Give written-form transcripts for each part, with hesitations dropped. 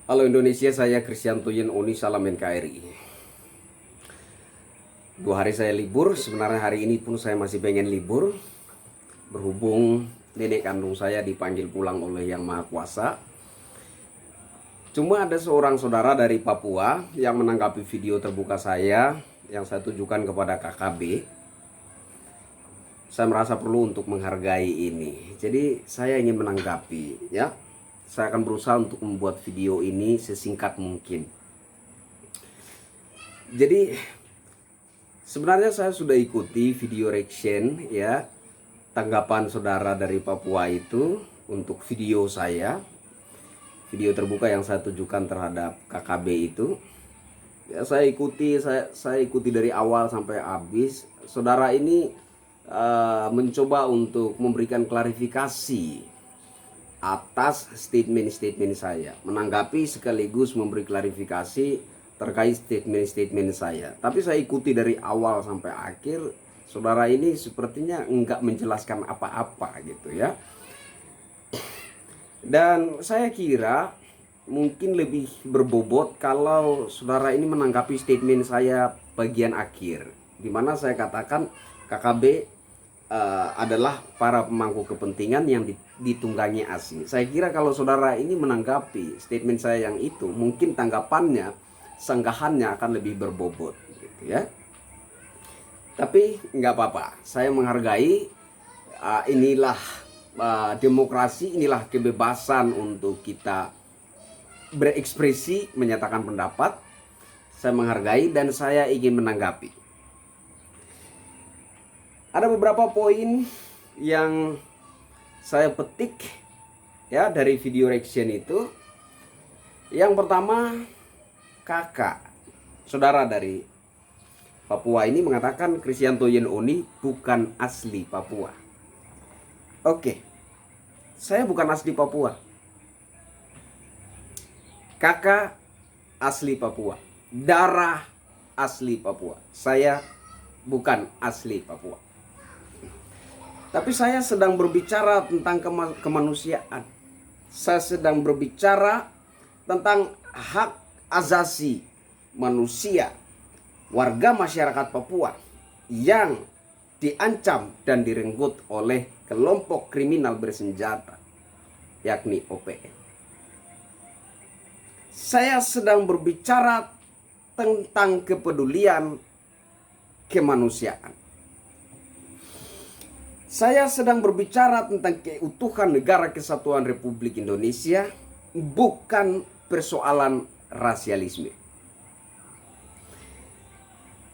Halo Indonesia, saya Kristianto Yen Oni, salam NKRI. 2 hari saya libur, sebenarnya hari ini pun saya masih pengen libur. Berhubung nenek kandung saya dipanggil pulang oleh Yang Maha Kuasa. Cuma ada seorang saudara dari Papua yang menanggapi video terbuka saya yang saya tujukan kepada KKB. Saya merasa perlu untuk menghargai ini. Jadi saya ingin menanggapi, ya. Saya akan berusaha untuk membuat video ini sesingkat mungkin. Jadi sebenarnya saya sudah ikuti video reaction, ya, tanggapan saudara dari Papua itu untuk video saya, video terbuka yang saya tujukan terhadap KKB itu. Ya, saya ikuti dari awal sampai habis. Saudara ini mencoba untuk memberikan klarifikasi atas statement-statement saya, menanggapi sekaligus memberi klarifikasi terkait statement-statement saya. Tapi saya ikuti dari awal sampai akhir. Saudara ini sepertinya enggak menjelaskan apa-apa gitu, ya. Dan saya kira mungkin lebih berbobot kalau saudara ini menanggapi statement saya bagian akhir, di mana saya katakan KKB adalah para pemangku kepentingan yang ditunggangi asing. Saya kira kalau saudara ini menanggapi statement saya yang itu, mungkin tanggapannya, sanggahannya akan lebih berbobot, gitu, ya. Tapi nggak apa-apa, saya menghargai. Inilah demokrasi, inilah kebebasan untuk kita berekspresi, menyatakan pendapat. Saya menghargai dan saya ingin menanggapi. Ada beberapa poin yang saya petik, ya, dari video reaction itu. Yang pertama, kakak saudara dari Papua ini mengatakan Kristianto Yen Oni bukan asli Papua. Oke, saya bukan asli Papua. Kakak asli Papua, darah asli Papua. Saya bukan asli Papua. Tapi saya sedang berbicara tentang kemanusiaan. Saya sedang berbicara tentang hak asasi manusia warga masyarakat Papua yang diancam dan direnggut oleh kelompok kriminal bersenjata, yakni OPM. Saya sedang berbicara tentang kepedulian kemanusiaan. Saya sedang berbicara tentang keutuhan Negara Kesatuan Republik Indonesia, bukan persoalan rasialisme.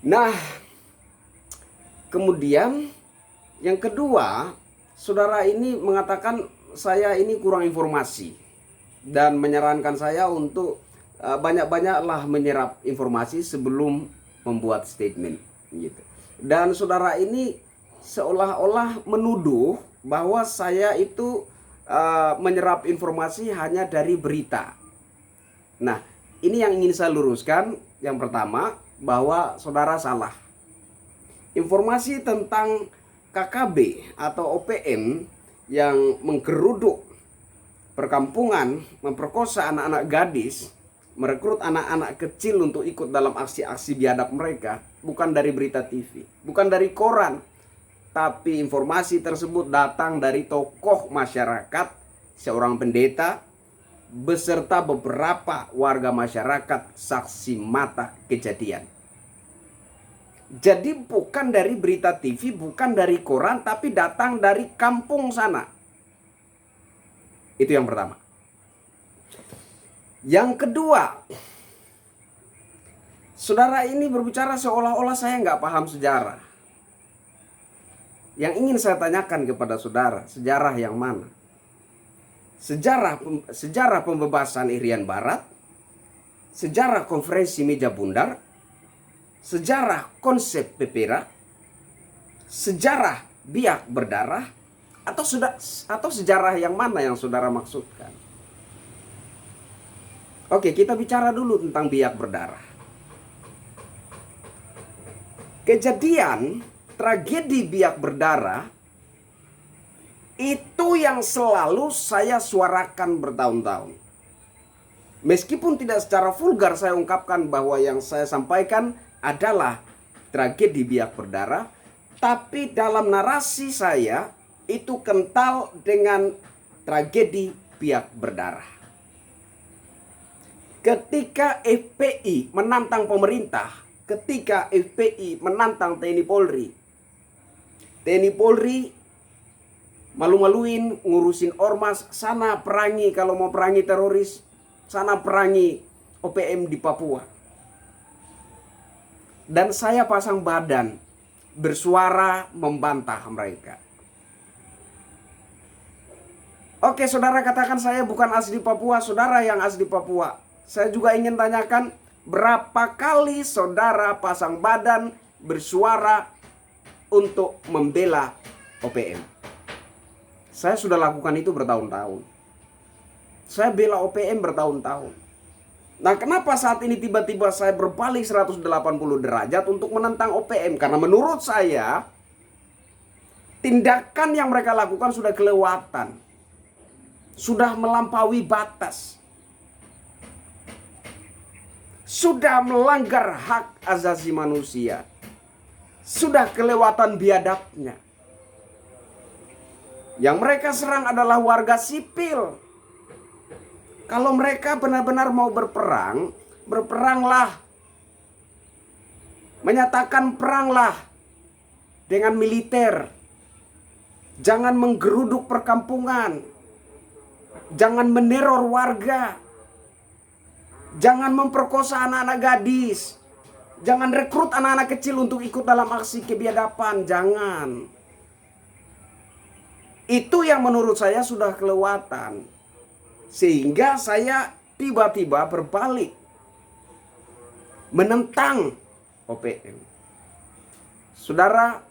Nah, kemudian yang kedua, saudara ini mengatakan saya ini kurang informasi dan menyarankan saya untuk banyak-banyaklah menyerap informasi sebelum membuat statement, gitu. Dan saudara ini seolah-olah menuduh bahwa saya itu menyerap informasi hanya dari berita. Nah, ini yang ingin saya luruskan. Yang pertama, bahwa saudara salah. Informasi tentang KKB atau OPM yang menggeruduk perkampungan, memperkosa anak-anak gadis, merekrut anak-anak kecil untuk ikut dalam aksi-aksi biadab mereka, bukan dari berita TV, bukan dari koran. Tapi informasi tersebut datang dari tokoh masyarakat, seorang pendeta, beserta beberapa warga masyarakat saksi mata kejadian. Jadi bukan dari berita TV, bukan dari koran, tapi datang dari kampung sana. Itu yang pertama. Yang kedua, saudara ini berbicara seolah-olah saya nggak paham sejarah. Yang ingin saya tanyakan kepada saudara, sejarah yang mana? Sejarah pembebasan Irian Barat, sejarah konferensi meja bundar, sejarah konsep Pepera, sejarah biak berdarah, atau sejarah yang mana yang saudara maksudkan? Oke, kita bicara dulu tentang biak berdarah. Kejadian tragedi biak berdarah itu yang selalu saya suarakan bertahun-tahun. Meskipun tidak secara vulgar saya ungkapkan bahwa yang saya sampaikan adalah tragedi biak berdarah, tapi dalam narasi saya itu kental dengan tragedi biak berdarah. Ketika FPI menantang pemerintah, ketika FPI menantang TNI Polri, TNI Polri malu-maluin ngurusin ormas, sana perangi kalau mau perangi teroris, sana perangi OPM di Papua. Dan saya pasang badan bersuara membantah mereka. Oke, saudara katakan saya bukan asli Papua, saudara yang asli Papua. Saya juga ingin tanyakan, berapa kali saudara pasang badan bersuara untuk membela OPM? Saya sudah lakukan itu bertahun-tahun. Saya bela OPM bertahun-tahun. Nah, kenapa saat ini tiba-tiba saya berbalik 180 derajat untuk menentang OPM? Karena menurut saya, tindakan yang mereka lakukan sudah kelewatan. Sudah melampaui batas. Sudah melanggar hak asasi manusia. Sudah kelewatan biadabnya. Yang mereka serang adalah warga sipil. Kalau mereka benar-benar mau berperang, berperanglah. Menyatakan peranglah dengan militer. Jangan menggeruduk perkampungan. Jangan meneror warga. Jangan memperkosa anak-anak gadis. Jangan rekrut anak-anak kecil untuk ikut dalam aksi kebiadaban. Jangan. Itu yang menurut saya sudah kelewatan. Sehingga saya tiba-tiba berbalik menentang OPM. Saudara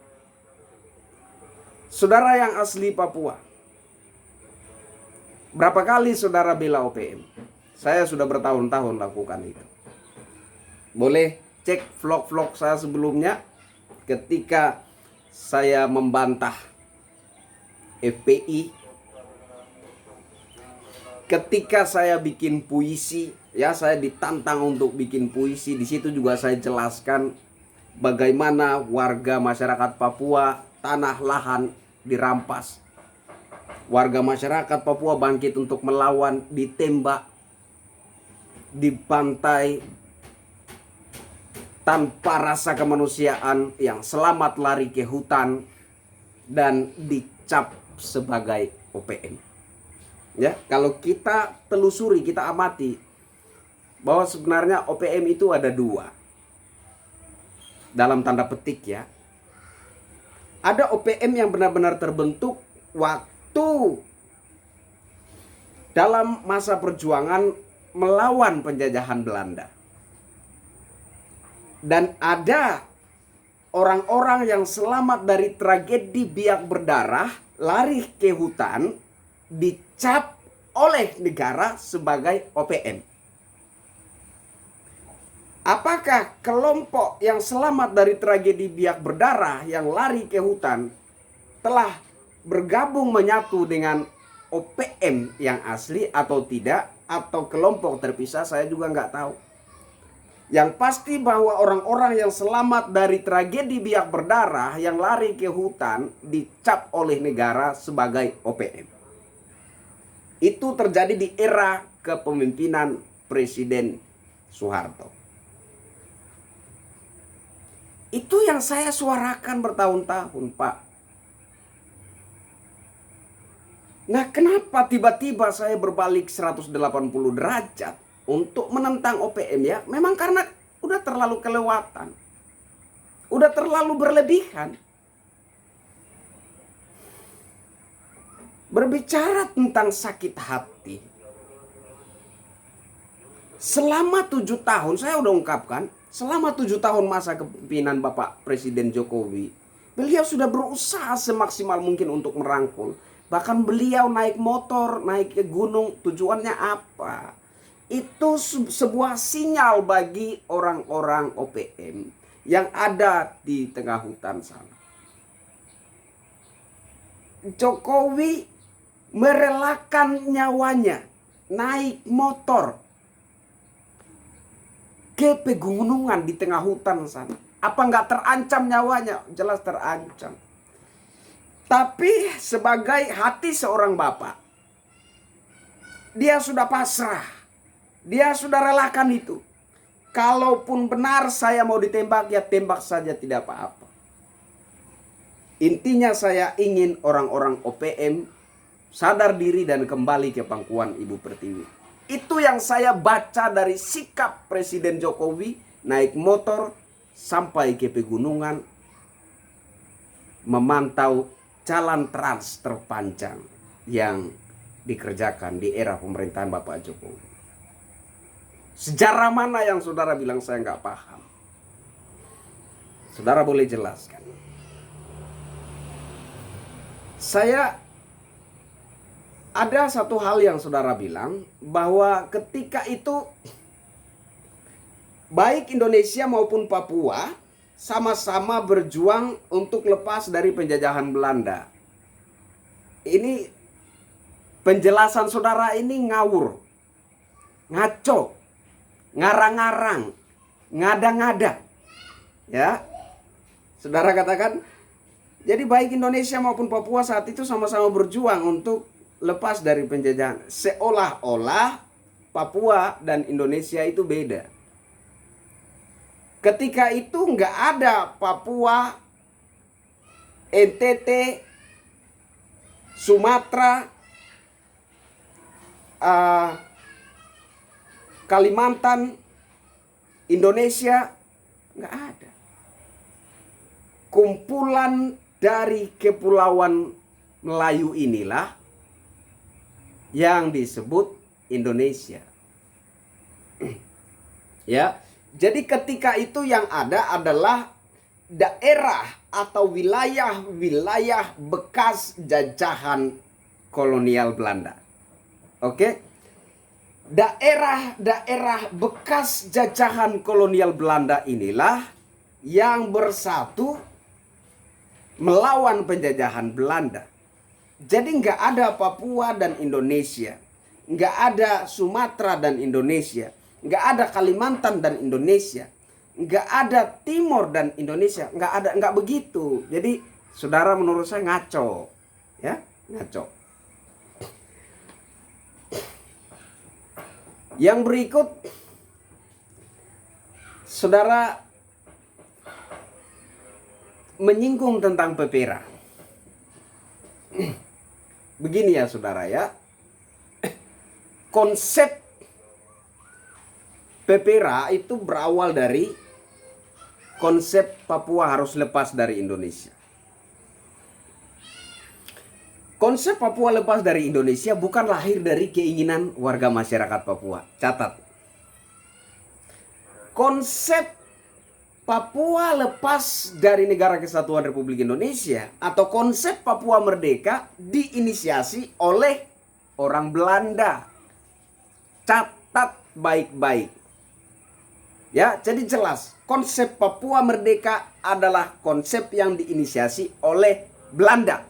yang asli Papua, berapa kali saudara bela OPM? Saya sudah bertahun-tahun lakukan itu. Boleh cek vlog-vlog saya sebelumnya ketika saya membantah FPI. Ketika saya bikin puisi, ya saya ditantang untuk bikin puisi. Di situ juga saya jelaskan bagaimana warga masyarakat Papua tanah lahan dirampas. Warga masyarakat Papua bangkit untuk melawan, ditembak, dibantai tanpa rasa kemanusiaan, yang selamat lari ke hutan dan dicap sebagai OPM. Ya, kalau kita telusuri, kita amati bahwa sebenarnya OPM itu ada dua. Dalam tanda petik ya. Ada OPM yang benar-benar terbentuk waktu dalam masa perjuangan melawan penjajahan Belanda. Dan ada orang-orang yang selamat dari tragedi biak berdarah, lari ke hutan, dicap oleh negara sebagai OPM. Apakah kelompok yang selamat dari tragedi biak berdarah yang lari ke hutan telah bergabung menyatu dengan OPM yang asli atau tidak, atau kelompok terpisah? Saya juga nggak tahu. Yang pasti bahwa orang-orang yang selamat dari tragedi biak berdarah yang lari ke hutan dicap oleh negara sebagai OPM. Itu terjadi di era kepemimpinan Presiden Soeharto. Itu yang saya suarakan bertahun-tahun, Pak. Nah, kenapa tiba-tiba saya berbalik 180 derajat untuk menentang OPM ya? Memang karena udah terlalu kelewatan. Udah terlalu berlebihan. Berbicara tentang sakit hati, selama 7 tahun, saya udah ungkapkan, selama 7 tahun masa kepemimpinan Bapak Presiden Jokowi, beliau sudah berusaha semaksimal mungkin untuk merangkul. Bahkan beliau naik motor, naik ke gunung, tujuannya apa? Itu sebuah sinyal bagi orang-orang OPM yang ada di tengah hutan sana. Jokowi merelakan nyawanya naik motor ke pegunungan di tengah hutan sana. Apa nggak terancam nyawanya? Jelas terancam. Tapi sebagai hati seorang bapak, dia sudah pasrah. Dia sudah relakan itu. Kalaupun benar saya mau ditembak, ya tembak saja, tidak apa-apa. Intinya saya ingin orang-orang OPM sadar diri dan kembali ke pangkuan Ibu Pertiwi. Itu yang saya baca dari sikap Presiden Jokowi naik motor sampai ke pegunungan memantau jalan trans terpanjang yang dikerjakan di era pemerintahan Bapak Jokowi. Sejarah mana yang saudara bilang saya nggak paham? Saudara boleh jelaskan. Saya ada satu hal yang saudara bilang, bahwa ketika itu baik Indonesia maupun Papua sama-sama berjuang untuk lepas dari penjajahan Belanda. Ini penjelasan saudara ini ngawur, ngaco, ngarang-ngarang, ngada-ngada. Ya, saudara katakan, jadi baik Indonesia maupun Papua saat itu sama-sama berjuang untuk lepas dari penjajahan. Seolah-olah Papua dan Indonesia itu beda. Ketika itu nggak ada Papua, NTT, Sumatera, Kalimantan, Indonesia, nggak ada. Kumpulan dari kepulauan Melayu inilah yang disebut Indonesia. Ya, jadi ketika itu yang ada adalah daerah atau wilayah-wilayah bekas jajahan kolonial Belanda. Oke? Daerah-daerah bekas jajahan kolonial Belanda inilah yang bersatu melawan penjajahan Belanda. Jadi nggak ada Papua dan Indonesia, nggak ada Sumatera dan Indonesia, nggak ada Kalimantan dan Indonesia, nggak ada Timor dan Indonesia, nggak begitu. Jadi saudara menurut saya ngaco, ya ngaco. Yang berikut, saudara menyinggung tentang PEPERA. Begini ya saudara ya, konsep PEPERA itu berawal dari konsep Papua harus lepas dari Indonesia. Konsep Papua lepas dari Indonesia bukan lahir dari keinginan warga masyarakat Papua. Catat. Konsep Papua lepas dari Negara Kesatuan Republik Indonesia atau konsep Papua Merdeka diinisiasi oleh orang Belanda. Catat baik-baik. Ya, jadi jelas. Konsep Papua Merdeka adalah konsep yang diinisiasi oleh Belanda.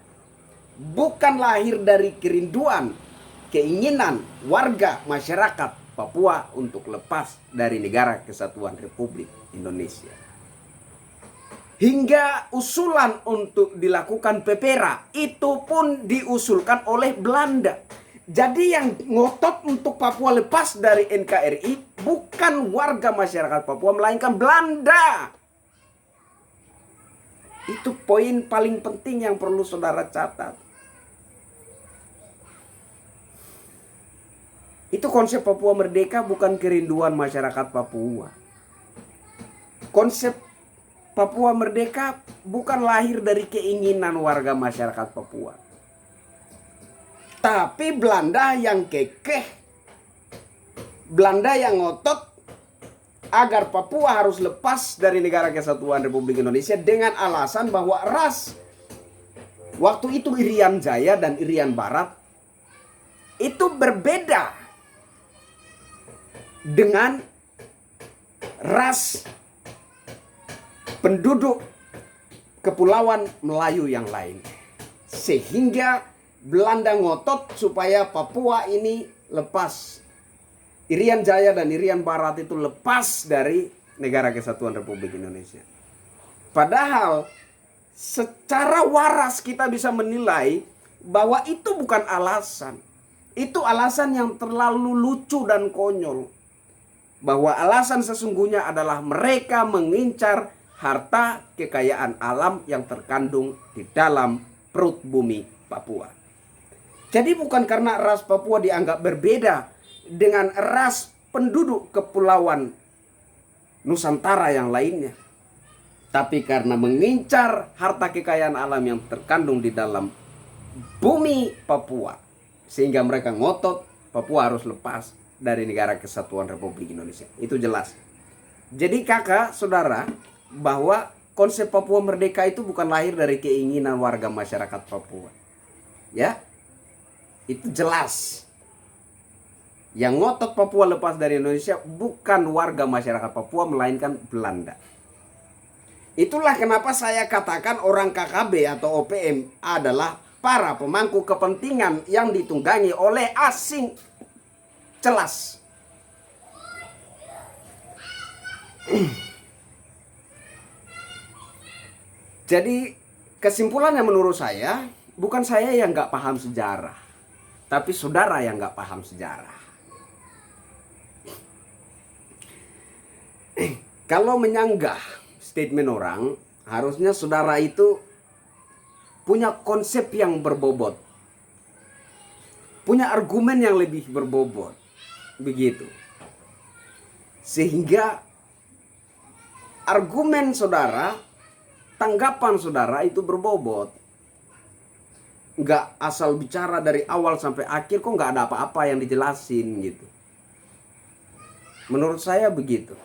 Bukan lahir dari kerinduan, keinginan warga masyarakat Papua untuk lepas dari Negara Kesatuan Republik Indonesia. Hingga usulan untuk dilakukan PEPERA itu pun diusulkan oleh Belanda. Jadi yang ngotot untuk Papua lepas dari NKRI bukan warga masyarakat Papua, melainkan Belanda. Itu poin paling penting yang perlu saudara catat. Itu konsep Papua Merdeka bukan kerinduan masyarakat Papua. Konsep Papua Merdeka bukan lahir dari keinginan warga masyarakat Papua. Tapi Belanda yang kekeh, Belanda yang ngotot agar Papua harus lepas dari Negara Kesatuan Republik Indonesia dengan alasan bahwa ras waktu itu Irian Jaya dan Irian Barat itu berbeda dengan ras penduduk kepulauan Melayu yang lain. Sehingga Belanda ngotot supaya Papua ini lepas Irian Jaya dan Irian Barat itu lepas dari Negara Kesatuan Republik Indonesia. Padahal secara waras kita bisa menilai bahwa itu bukan alasan. Itu alasan yang terlalu lucu dan konyol. Bahwa alasan sesungguhnya adalah mereka mengincar harta kekayaan alam yang terkandung di dalam perut bumi Papua. Jadi bukan karena ras Papua dianggap berbeda dengan ras penduduk kepulauan Nusantara yang lainnya, tapi karena mengincar harta kekayaan alam yang terkandung di dalam bumi Papua, sehingga mereka ngotot Papua harus lepas dari Negara Kesatuan Republik Indonesia. Itu jelas. Jadi kakak, saudara, bahwa konsep Papua Merdeka itu bukan lahir dari keinginan warga masyarakat Papua. Ya, itu jelas. Yang ngotot Papua lepas dari Indonesia bukan warga masyarakat Papua, melainkan Belanda. Itulah kenapa saya katakan orang KKB atau OPM adalah para pemangku kepentingan yang ditunggangi oleh asing. Jelas. Jadi kesimpulannya menurut saya, bukan saya yang gak paham sejarah, tapi saudara yang gak paham sejarah. Kalau menyanggah statement orang, harusnya saudara itu punya konsep yang berbobot, punya argumen yang lebih berbobot, begitu. Sehingga argumen saudara, tanggapan saudara itu berbobot. Nggak asal bicara dari awal sampai akhir kok nggak ada apa-apa yang dijelasin gitu. Menurut saya begitu.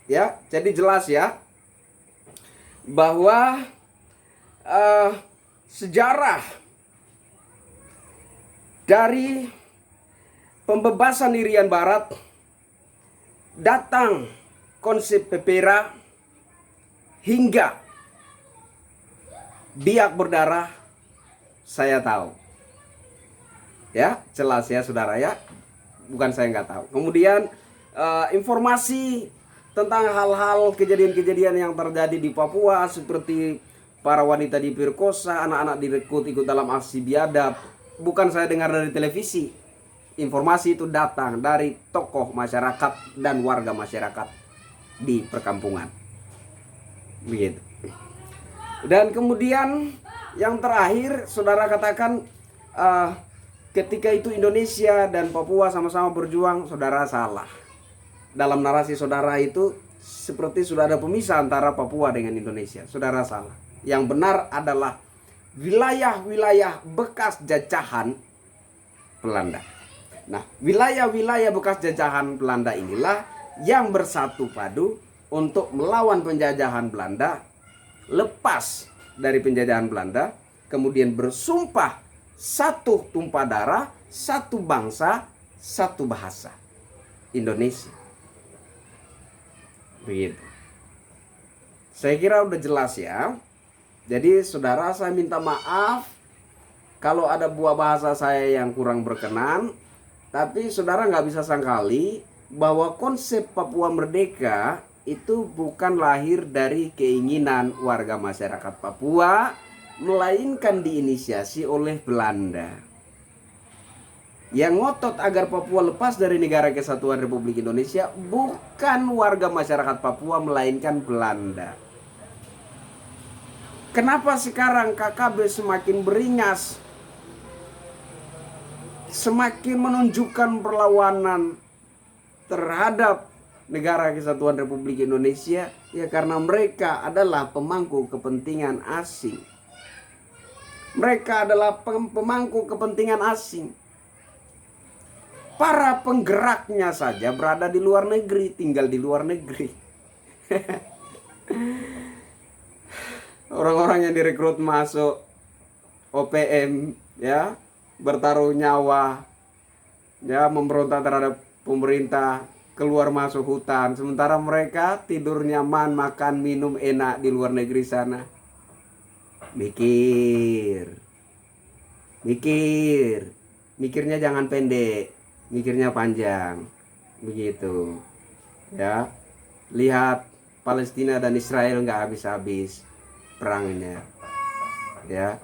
Ya, jadi jelas ya bahwa sejarah dari pembebasan Irian Barat datang konsep Pepera hingga Biak berdarah, saya tahu. Ya, jelas ya saudara ya. Bukan saya nggak tahu. Kemudian informasi tentang hal-hal kejadian-kejadian yang terjadi di Papua, seperti para wanita diperkosa, anak-anak direkrut ikut dalam aksi biadab, bukan saya dengar dari televisi. Informasi itu datang dari tokoh masyarakat dan warga masyarakat di perkampungan. Begitu. Dan kemudian yang terakhir, saudara katakan ketika itu Indonesia dan Papua sama-sama berjuang, saudara salah. Dalam narasi saudara itu seperti sudah ada pemisah antara Papua dengan Indonesia. Saudara salah. Yang benar adalah wilayah-wilayah bekas jajahan Belanda. Nah, wilayah-wilayah bekas jajahan Belanda inilah yang bersatu padu untuk melawan penjajahan Belanda, lepas dari penjajahan Belanda, kemudian bersumpah satu tumpah darah, satu bangsa, satu bahasa, Indonesia. Begitu. Saya kira udah jelas ya. Jadi saudara, saya minta maaf kalau ada buah bahasa saya yang kurang berkenan. Tapi saudara nggak bisa sangkali bahwa konsep Papua Merdeka itu bukan lahir dari keinginan warga masyarakat Papua, melainkan diinisiasi oleh Belanda. Yang ngotot agar Papua lepas dari Negara Kesatuan Republik Indonesia bukan warga masyarakat Papua, melainkan Belanda. Kenapa sekarang KKB semakin beringas, semakin menunjukkan perlawanan terhadap Negara Kesatuan Republik Indonesia? Ya karena mereka adalah pemangku kepentingan asing. Mereka adalah pemangku kepentingan asing. Para penggeraknya saja berada di luar negeri, tinggal di luar negeri. Orang-orang yang direkrut masuk OPM, ya, bertaruh nyawa, ya, memberontak terhadap pemerintah, keluar masuk hutan, sementara mereka tidur nyaman, makan minum enak di luar negeri sana. Mikirnya jangan pendek, mikirnya panjang. begitu. Ya, lihat Palestina dan Israel nggak habis-habis perangnya. Ya,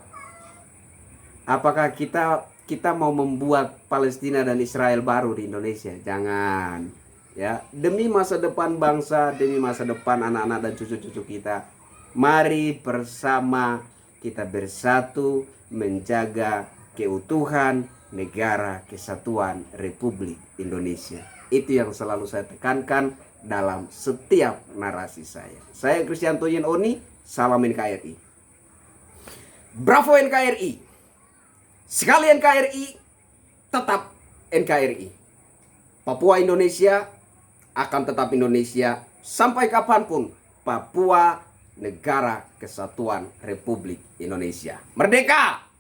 apakah kita mau membuat Palestina dan Israel baru di Indonesia? Jangan. Ya, demi masa depan bangsa, demi masa depan anak-anak dan cucu-cucu kita, mari bersama kita bersatu menjaga keutuhan negara kesatuan Republik Indonesia. Itu yang selalu saya tekankan dalam setiap narasi saya. Saya Kristianto Yen Oni, salam NKRI. Bravo NKRI. Sekali NKRI, tetap NKRI. Papua Indonesia akan tetap Indonesia sampai kapanpun. Papua negara kesatuan Republik Indonesia. Merdeka!